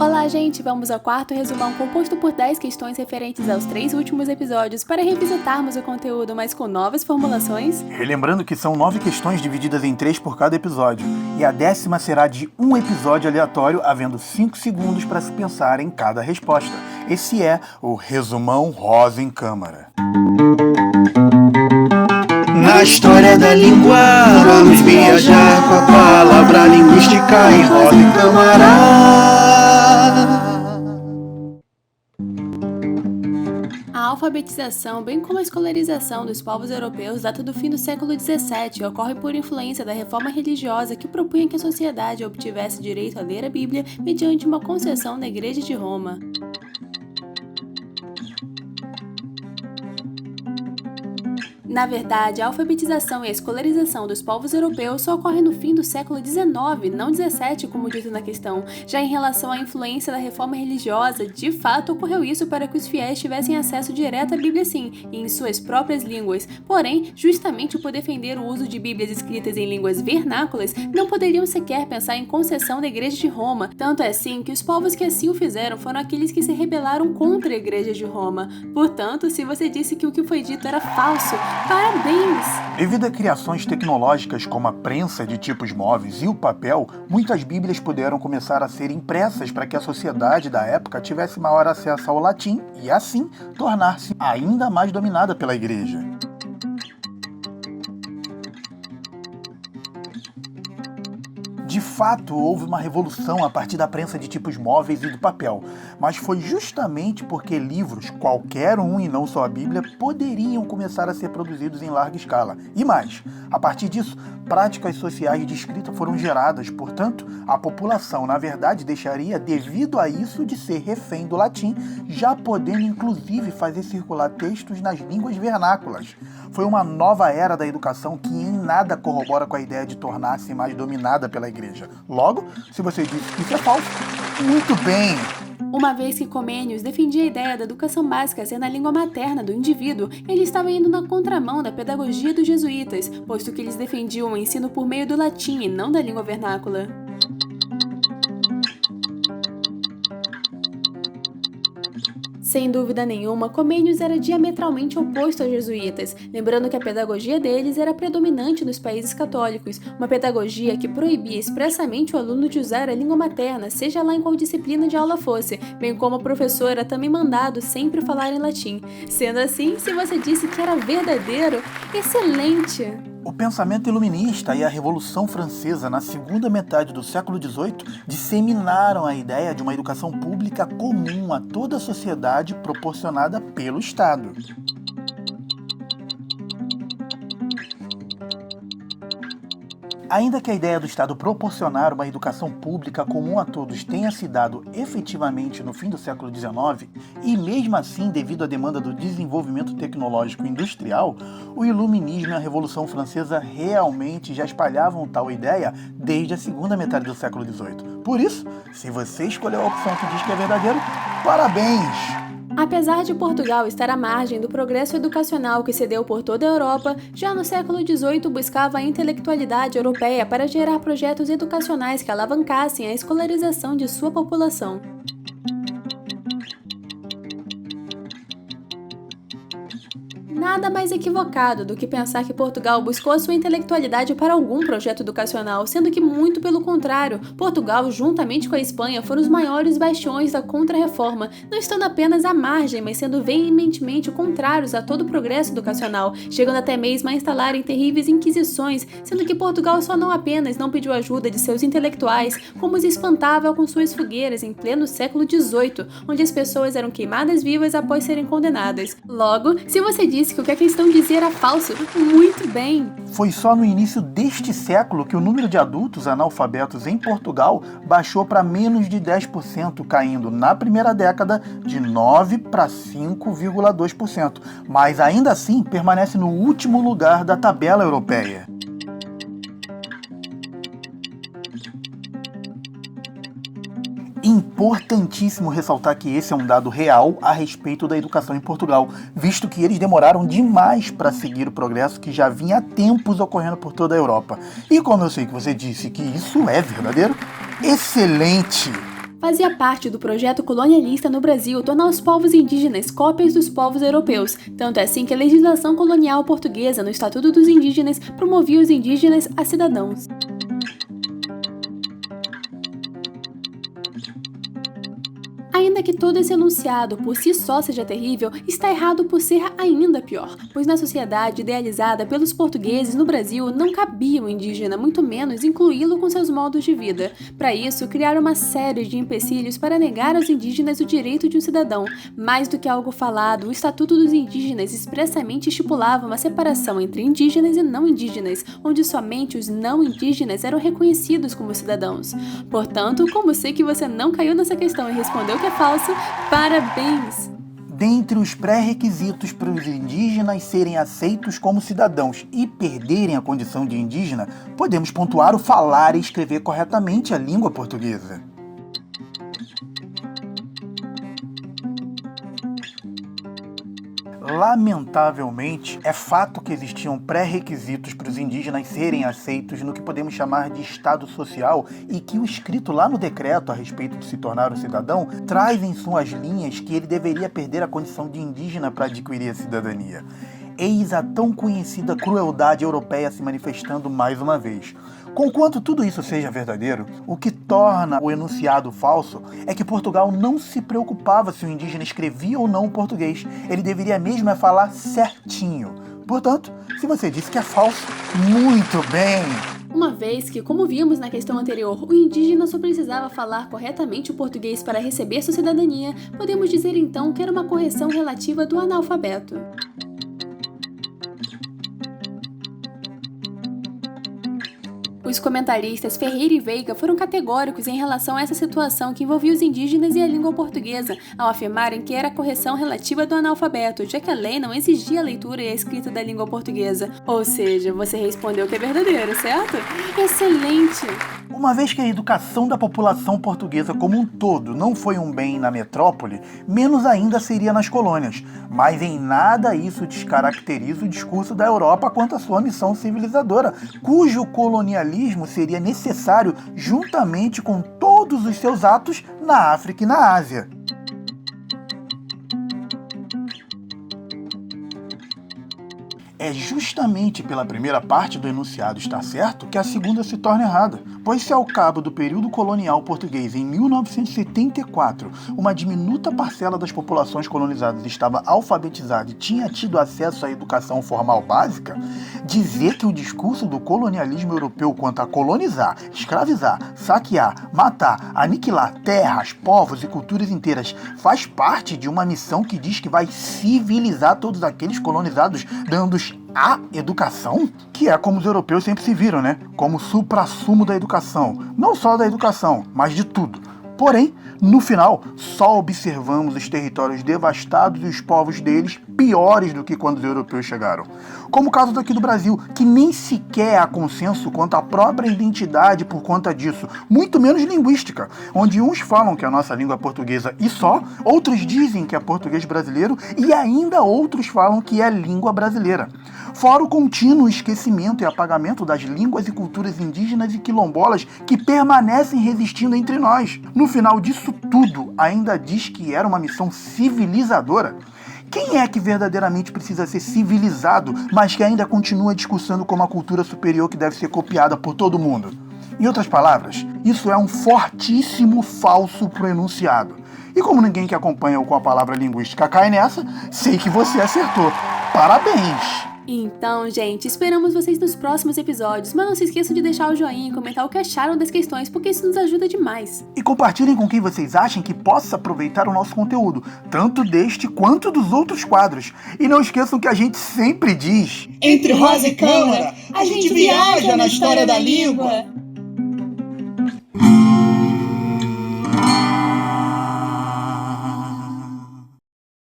Olá, gente! Vamos ao quarto resumão composto por 10 questões referentes aos 3 últimos episódios para revisitarmos o conteúdo, mas com novas formulações. Relembrando que são 9 questões divididas em 3 por cada episódio, e a 10ª será de um episódio aleatório, havendo 5 segundos para se pensar em cada resposta. Esse é o Resumão Rosa em Câmara. Na história da língua, vamos viajar com a palavra linguística em Rosa em Câmara. A alfabetização, bem como a escolarização dos povos europeus, data do fim do século XVII e ocorre por influência da reforma religiosa que propunha que a sociedade obtivesse direito a ler a Bíblia mediante uma concessão da Igreja de Roma. Na verdade, a alfabetização e a escolarização dos povos europeus só ocorrem no fim do século XIX, não XVII, como dito na questão. Já em relação à influência da reforma religiosa, de fato ocorreu isso para que os fiéis tivessem acesso direto à Bíblia sim, e em suas próprias línguas. Porém, justamente por defender o uso de Bíblias escritas em línguas vernáculas, não poderiam sequer pensar em concessão da Igreja de Roma. Tanto é assim que os povos que assim o fizeram foram aqueles que se rebelaram contra a Igreja de Roma. Portanto, se você disse que o que foi dito era falso, parabéns! Devido a criações tecnológicas como a prensa de tipos móveis e o papel, muitas Bíblias puderam começar a ser impressas para que a sociedade da época tivesse maior acesso ao latim e, assim, tornar-se ainda mais dominada pela Igreja. De fato, houve uma revolução a partir da prensa de tipos móveis e do papel, mas foi justamente porque livros, qualquer um e não só a Bíblia, poderiam começar a ser produzidos em larga escala. E mais, a partir disso, práticas sociais de escrita foram geradas, portanto, a população, na verdade, deixaria, devido a isso, de ser refém do latim, já podendo inclusive fazer circular textos nas línguas vernáculas. Foi uma nova era da educação que em nada corrobora com a ideia de tornar-se mais dominada pela Igreja. Logo, se você disse que isso é falso, muito bem! Uma vez que Comênios defendia a ideia da educação básica ser na língua materna do indivíduo, ele estava indo na contramão da pedagogia dos jesuítas, posto que eles defendiam o ensino por meio do latim e não da língua vernácula. Sem dúvida nenhuma, Comênios era diametralmente oposto aos jesuítas, lembrando que a pedagogia deles era predominante nos países católicos, uma pedagogia que proibia expressamente o aluno de usar a língua materna, seja lá em qual disciplina de aula fosse, bem como o professor era também mandado sempre falar em latim. Sendo assim, se você disse que era verdadeiro, excelente! O pensamento iluminista e a Revolução Francesa na segunda metade do século XVIII disseminaram a ideia de uma educação pública comum a toda a sociedade proporcionada pelo Estado. Ainda que a ideia do Estado proporcionar uma educação pública comum a todos tenha se dado efetivamente no fim do século XIX, e mesmo assim devido à demanda do desenvolvimento tecnológico e industrial, o Iluminismo e a Revolução Francesa realmente já espalhavam tal ideia desde a segunda metade do século XVIII. Por isso, se você escolheu a opção que diz que é verdadeiro, parabéns! Apesar de Portugal estar à margem do progresso educacional que se deu por toda a Europa, já no século XVIII buscava a intelectualidade europeia para gerar projetos educacionais que alavancassem a escolarização de sua população. Nada mais equivocado do que pensar que Portugal buscou a sua intelectualidade para algum projeto educacional, sendo que muito pelo contrário, Portugal, juntamente com a Espanha, foram os maiores bastiões da Contra-Reforma, não estando apenas à margem, mas sendo veementemente contrários a todo o progresso educacional, chegando até mesmo a instalarem terríveis inquisições, sendo que Portugal só não apenas não pediu ajuda de seus intelectuais, como os espantava com suas fogueiras em pleno século XVIII, onde as pessoas eram queimadas vivas após serem condenadas. Logo, se você disse que o que a questão dizia era falso, muito bem! Foi só no início deste século que o número de adultos analfabetos em Portugal baixou para menos de 10%, caindo na primeira década de 9% para 5,2%, mas ainda assim permanece no último lugar da tabela europeia. Importantíssimo ressaltar que esse é um dado real a respeito da educação em Portugal, visto que eles demoraram demais para seguir o progresso que já vinha há tempos ocorrendo por toda a Europa. E como eu sei que você disse que isso é verdadeiro, excelente! Fazia parte do projeto colonialista no Brasil tornar os povos indígenas cópias dos povos europeus, tanto é assim que a legislação colonial portuguesa no Estatuto dos Indígenas promovia os indígenas a cidadãos. Ainda que todo esse enunciado por si só seja terrível, está errado por ser ainda pior, pois na sociedade idealizada pelos portugueses no Brasil não cabia o indígena, muito menos incluí-lo com seus modos de vida. Para isso, criaram uma série de empecilhos para negar aos indígenas o direito de um cidadão. Mais do que algo falado, o Estatuto dos Indígenas expressamente estipulava uma separação entre indígenas e não indígenas, onde somente os não indígenas eram reconhecidos como cidadãos. Portanto, como sei que você não caiu nessa questão e respondeu que é falso, parabéns! Dentre os pré-requisitos para os indígenas serem aceitos como cidadãos e perderem a condição de indígena, podemos pontuar o falar e escrever corretamente a língua portuguesa. Lamentavelmente, é fato que existiam pré-requisitos para os indígenas serem aceitos no que podemos chamar de Estado Social e que o escrito lá no decreto a respeito de se tornar um cidadão traz em suas linhas que ele deveria perder a condição de indígena para adquirir a cidadania. Eis a tão conhecida crueldade europeia se manifestando mais uma vez. Conquanto tudo isso seja verdadeiro, o que torna o enunciado falso é que Portugal não se preocupava se o indígena escrevia ou não o português. Ele deveria mesmo falar certinho. Portanto, se você disse que é falso, muito bem! Uma vez que, como vimos na questão anterior, o indígena só precisava falar corretamente o português para receber sua cidadania, podemos dizer então que era uma correção relativa do analfabeto. Os comentaristas Ferreira e Veiga foram categóricos em relação a essa situação que envolvia os indígenas e a língua portuguesa, ao afirmarem que era a correção relativa do analfabeto, já que a lei não exigia a leitura e a escrita da língua portuguesa. Ou seja, você respondeu que é verdadeiro, certo? Excelente! Uma vez que a educação da população portuguesa como um todo não foi um bem na metrópole, menos ainda seria nas colônias. Mas em nada isso descaracteriza o discurso da Europa quanto à sua missão civilizadora, cujo colonialismo seria necessário juntamente com todos os seus atos na África e na Ásia. É justamente pela primeira parte do enunciado estar certo que a segunda se torna errada, pois se ao cabo do período colonial português em 1974, uma diminuta parcela das populações colonizadas estava alfabetizada e tinha tido acesso à educação formal básica, dizer que o discurso do colonialismo europeu quanto a colonizar, escravizar, saquear, matar, aniquilar terras, povos e culturas inteiras faz parte de uma missão que diz que vai civilizar todos aqueles colonizados, dando-os a educação, que é como os europeus sempre se viram, né? Como suprassumo da educação. Não só da educação, mas de tudo. Porém, no final, só observamos os territórios devastados e os povos deles piores do que quando os europeus chegaram. Como o caso daqui do Brasil, que nem sequer há consenso quanto à própria identidade por conta disso, muito menos linguística, onde uns falam que a nossa língua é portuguesa e só, outros dizem que é português brasileiro e ainda outros falam que é língua brasileira. Fora o contínuo esquecimento e apagamento das línguas e culturas indígenas e quilombolas que permanecem resistindo entre nós. No final disso tudo, ainda diz que era uma missão civilizadora. Quem é que verdadeiramente precisa ser civilizado, mas que ainda continua discursando como a cultura superior que deve ser copiada por todo mundo? Em outras palavras, isso é um fortíssimo falso pro enunciado. E como ninguém que acompanha com a palavra linguística cai nessa, sei que você acertou. Parabéns! Então, gente, esperamos vocês nos próximos episódios, mas não se esqueçam de deixar o joinha e comentar o que acharam das questões, porque isso nos ajuda demais. E compartilhem com quem vocês achem que possa aproveitar o nosso conteúdo, tanto deste quanto dos outros quadros. E não esqueçam que a gente sempre diz: Entre Rosa e Câmara, a gente viaja na história da língua.